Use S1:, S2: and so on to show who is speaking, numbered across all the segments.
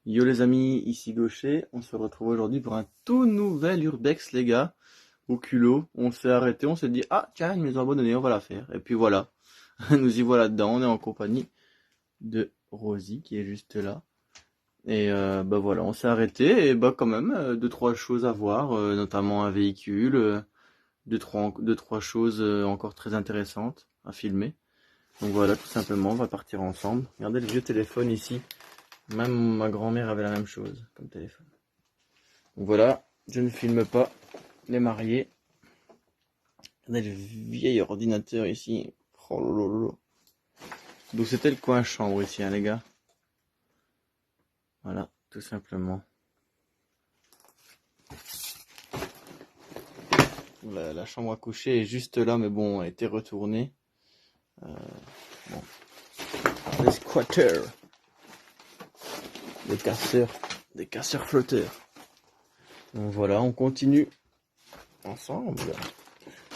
S1: Yo les amis, ici Gaucher, on se retrouve aujourd'hui pour un tout nouvel Urbex les gars, au culot, on s'est arrêté, on s'est dit ah tiens une maison abandonnée, on va la faire, et puis voilà, nous y voilà dedans, on est en compagnie de Rosie qui est juste là, et bah voilà, on s'est arrêté, et bah quand même, deux trois choses à voir, notamment un véhicule, deux trois choses encore très intéressantes à filmer, donc voilà tout simplement, on va partir ensemble, regardez le vieux téléphone ici. Même ma grand-mère avait la même chose comme téléphone. Donc voilà, je ne filme pas les mariés. Regardez le vieil ordinateur ici. Oh lolo. Donc c'était le coin chambre ici, hein, les gars. Voilà, tout simplement. La chambre à coucher est juste là, mais bon, elle a été retournée. Bon. Les squatters. Des casseurs flotteurs. Donc voilà, on continue ensemble.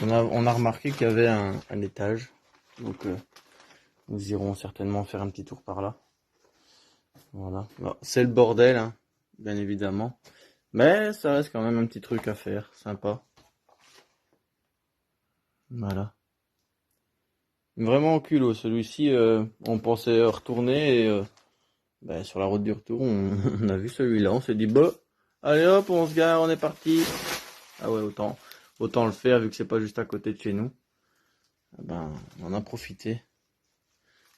S1: On a remarqué qu'il y avait un étage. Donc nous irons certainement faire un petit tour par là. Voilà. C'est le bordel, hein, bien évidemment. Mais ça reste quand même un petit truc à faire, sympa. Voilà. Vraiment au culot, celui-ci, on pensait retourner et sur la route du retour, on a vu celui-là, on s'est dit, bah, allez hop, on se gare, on est parti. Ah ouais, autant le faire vu que c'est pas juste à côté de chez nous. On en a profité.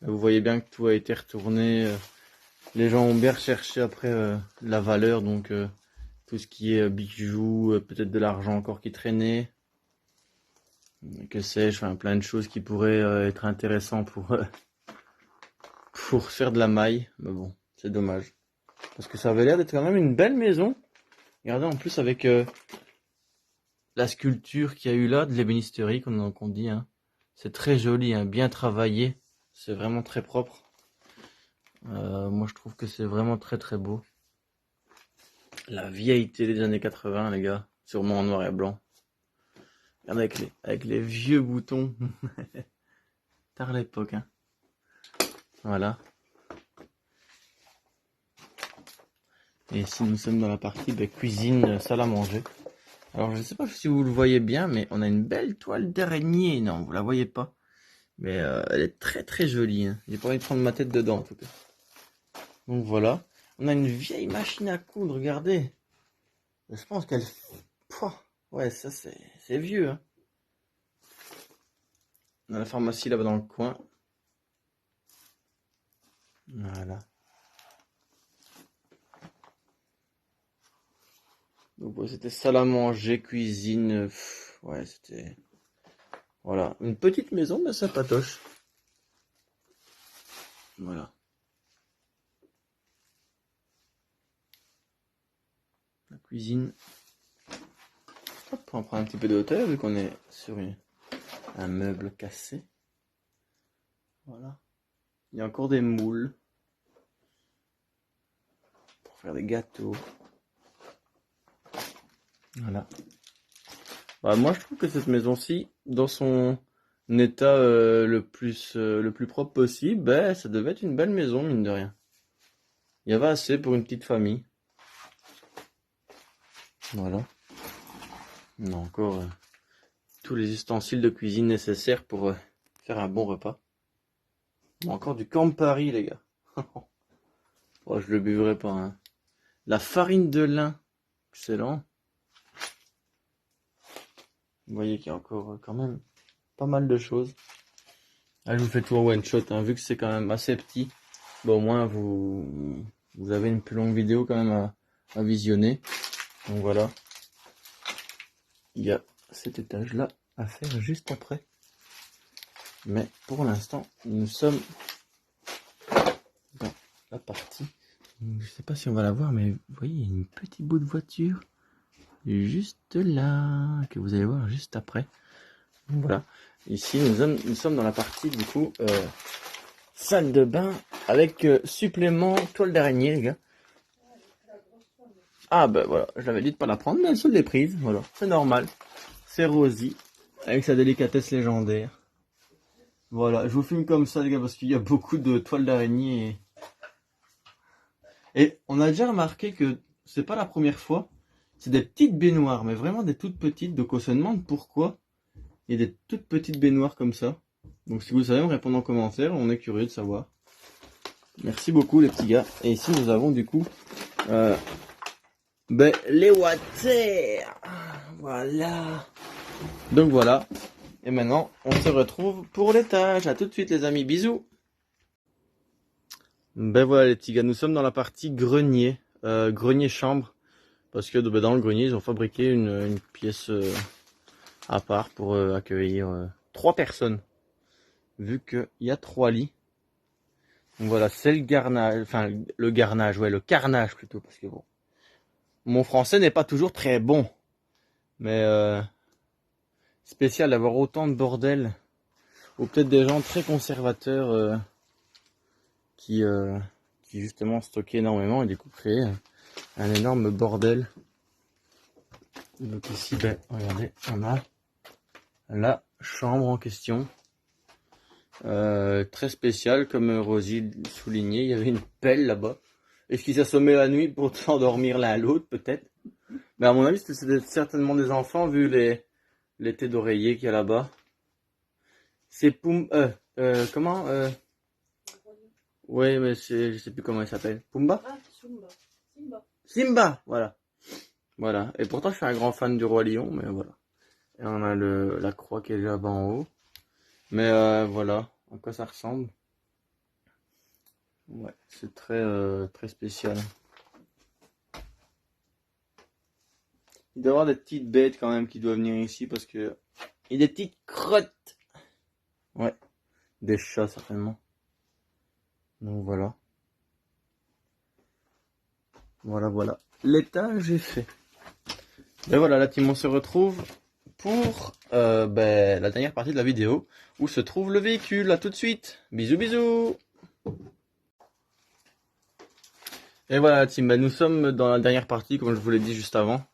S1: Vous voyez bien que tout a été retourné. Les gens ont bien recherché après la valeur, donc tout ce qui est bijoux, peut-être de l'argent encore qui traînait, que sais-je, enfin plein de choses qui pourraient être intéressantes pour faire de la maille. Mais bon, c'est dommage. Parce que ça avait l'air d'être quand même une belle maison. Regardez en plus avec la sculpture qu'il y a eu là, de l'ébénisterie qu'on dit. Hein. C'est très joli, hein, bien travaillé. C'est vraiment très propre. Moi je trouve que c'est vraiment très très beau. La vieille télé des années 80 les gars, sûrement en noir et blanc. Regardez avec les vieux boutons. Tard l'époque, hein. Voilà. Et ici nous sommes dans la partie de cuisine, salle à manger. Alors je ne sais pas si vous le voyez bien, mais on a une belle toile d'araignée. Non, vous la voyez pas. Mais elle est très très jolie. Hein. J'ai pas envie de prendre ma tête dedans en tout cas. Donc voilà. On a une vieille machine à coudre, regardez. Je pense qu'elle... Pouah. Ouais, ça c'est vieux. Hein. On a la pharmacie là-bas dans le coin. Voilà. Donc ouais, c'était salle à manger, cuisine. Ouais, c'était... Voilà. Une petite maison, mais sympatoche. Voilà. La cuisine. Hop, on prend un petit peu de hauteur vu qu'on est sur un meuble cassé. Voilà. Il y a encore des moules. Pour faire des gâteaux. Voilà. Bah, moi je trouve que cette maison-ci, dans son état le plus propre possible, ça devait être une belle maison, mine de rien. Il y avait assez pour une petite famille. Voilà. On a encore tous les ustensiles de cuisine nécessaires pour faire un bon repas. On a encore du Campari, les gars. Oh, je le buvrai pas. Hein. La farine de lin. Excellent. Vous voyez qu'il y a encore quand même pas mal de choses. Ah, je vous fais tout en one shot, hein, vu que c'est quand même assez petit. Bon, au moins vous avez une plus longue vidéo quand même à visionner. Donc voilà. Il y a cet étage là à faire juste après. Mais pour l'instant, nous sommes dans la partie. Je sais pas si on va la voir, mais vous voyez, il y a une petite bout de voiture juste là que vous allez voir juste après. Donc voilà. Ici, nous sommes dans la partie du coup salle de bain avec supplément toile d'araignée, les gars. Ah ben voilà, je l'avais dit de pas la prendre, mais elle se l'est prise. Voilà, c'est normal. C'est Rosie avec sa délicatesse légendaire. Voilà, je vous filme comme ça les gars parce qu'il y a beaucoup de toiles d'araignée Et on a déjà remarqué que c'est pas la première fois. C'est des petites baignoires, mais vraiment des toutes petites. Donc on se demande pourquoi il y a des toutes petites baignoires comme ça. Donc si vous savez me répondre en commentaire, on est curieux de savoir. Merci beaucoup les petits gars. Et ici nous avons du coup les water. Voilà. Donc voilà. Et maintenant on se retrouve pour l'étage. À tout de suite les amis. Bisous. Ben voilà les petits gars, nous sommes dans la partie grenier. Grenier chambre. Parce que dans le grenier ils ont fabriqué une pièce à part pour accueillir 3 personnes. Vu qu'il y a 3 lits. Donc voilà, c'est le garnage, enfin le garnage, ouais, le carnage plutôt, parce que bon, mon français n'est pas toujours très bon, mais spécial d'avoir autant de bordel, ou peut-être des gens très conservateurs qui justement stockaient énormément et du coup créaient un énorme bordel. Donc ici, ben regardez, on a la chambre en question. Très spécial, comme Rosie soulignait, il y avait une pelle là-bas. Est-ce qu'ils assommaient la nuit pour s'endormir l'un à l'autre, peut-être? Mais à mon avis, c'était certainement des enfants, vu les têtes d'oreiller qu'il y a là-bas. C'est comment ouais, mais je sais plus comment il s'appelle. Pumba?
S2: Ah, Simba.
S1: Simba, voilà. Voilà. Et pourtant, je suis un grand fan du Roi Lion, mais voilà. Et on a la croix qui est là-bas en haut. Mais voilà, à quoi ça ressemble. Ouais, c'est très spécial. Il doit y avoir des petites bêtes quand même qui doivent venir ici parce que il y a des petites crottes. Ouais, des chats certainement. Donc voilà. Voilà. L'étage est fait. Et voilà, la team, on se retrouve pour la dernière partie de la vidéo où se trouve le véhicule. À tout de suite. Bisous. Et voilà la team, nous sommes dans la dernière partie comme je vous l'ai dit juste avant.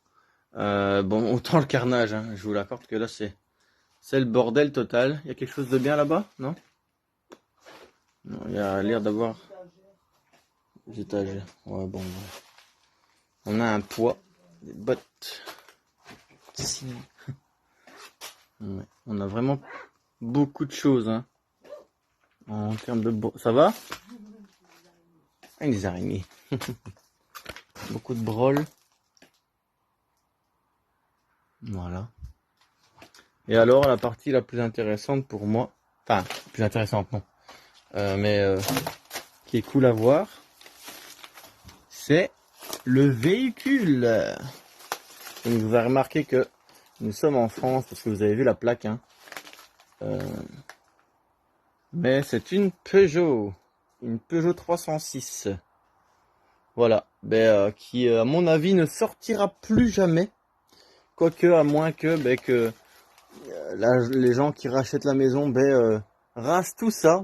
S1: Bon, autant le carnage, hein, je vous l'accorde que là c'est le bordel total. Il y a quelque chose de bien là-bas, non? Non, il y a l'air d'avoir des étagères. Ouais, bon. On a un poids, des bottes. Si. Ouais, on a vraiment beaucoup de choses, hein. En termes de... Ça va? Ah, des araignées. Beaucoup de brol. Voilà. Et alors, la partie la plus intéressante pour moi, enfin, plus intéressante, non, mais qui est cool à voir, c'est le véhicule. Donc, vous avez remarqué que nous sommes en France, parce que vous avez vu la plaque, hein. Mais c'est une Peugeot 306. Voilà, qui, à mon avis, ne sortira plus jamais. Quoique, à moins que les gens qui rachètent la maison rasent tout ça.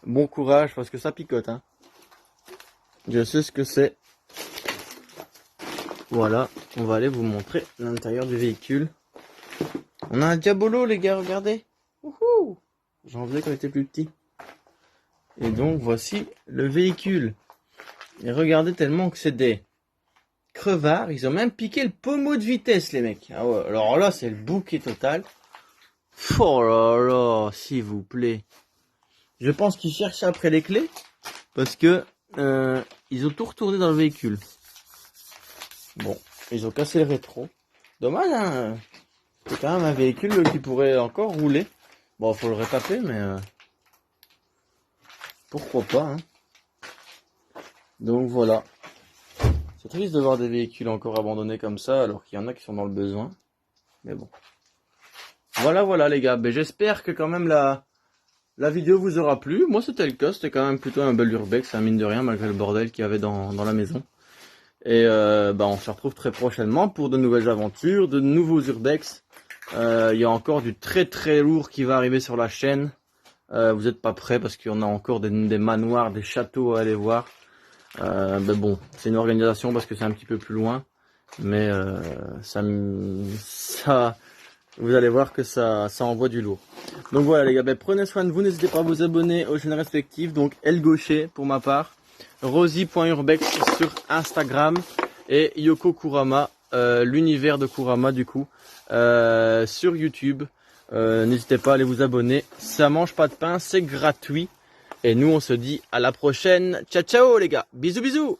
S1: Bon courage parce que ça picote, hein. Je sais ce que c'est. Voilà, on va aller vous montrer l'intérieur du véhicule. On a un Diabolo les gars, regardez. Wouhou, j'en faisais quand j'étais plus petit. Et donc voici le véhicule. Et regardez tellement que c'est des crevards. Ils ont même piqué le pommeau de vitesse les mecs. Ah ouais, alors là c'est le bouquet total. Oh là là, s'il vous plaît. Je pense qu'ils cherchent après les clés. Parce que ils ont tout retourné dans le véhicule. Bon, ils ont cassé le rétro. Dommage, hein. C'est quand même un véhicule qui pourrait encore rouler. Bon, faut le retaper, mais pourquoi pas, hein. Donc voilà. C'est triste de voir des véhicules encore abandonnés comme ça, alors qu'il y en a qui sont dans le besoin. Mais bon. Voilà les gars. J'espère que quand même la vidéo vous aura plu. Moi c'était le cas, c'était quand même plutôt un bel urbex, mine de rien, malgré le bordel qu'il y avait dans la maison. Et on se retrouve très prochainement pour de nouvelles aventures, de nouveaux urbex. Il y a encore du très lourd qui va arriver sur la chaîne. Vous n'êtes pas prêts parce qu'il y en a encore des manoirs, des châteaux à aller voir. Bon, c'est une organisation parce que c'est un petit peu plus loin. Mais ça, vous allez voir que ça envoie du lourd. Donc voilà les gars, prenez soin de vous, n'hésitez pas à vous abonner aux chaînes respectives. Donc Elle Gaucher pour ma part. Rosie.urbex sur Instagram et Yoko Kurama, l'univers de Kurama du coup, sur YouTube. N'hésitez pas à aller vous abonner. Ça mange pas de pain, c'est gratuit. Et nous on se dit à la prochaine. Ciao ciao les gars. Bisous bisous.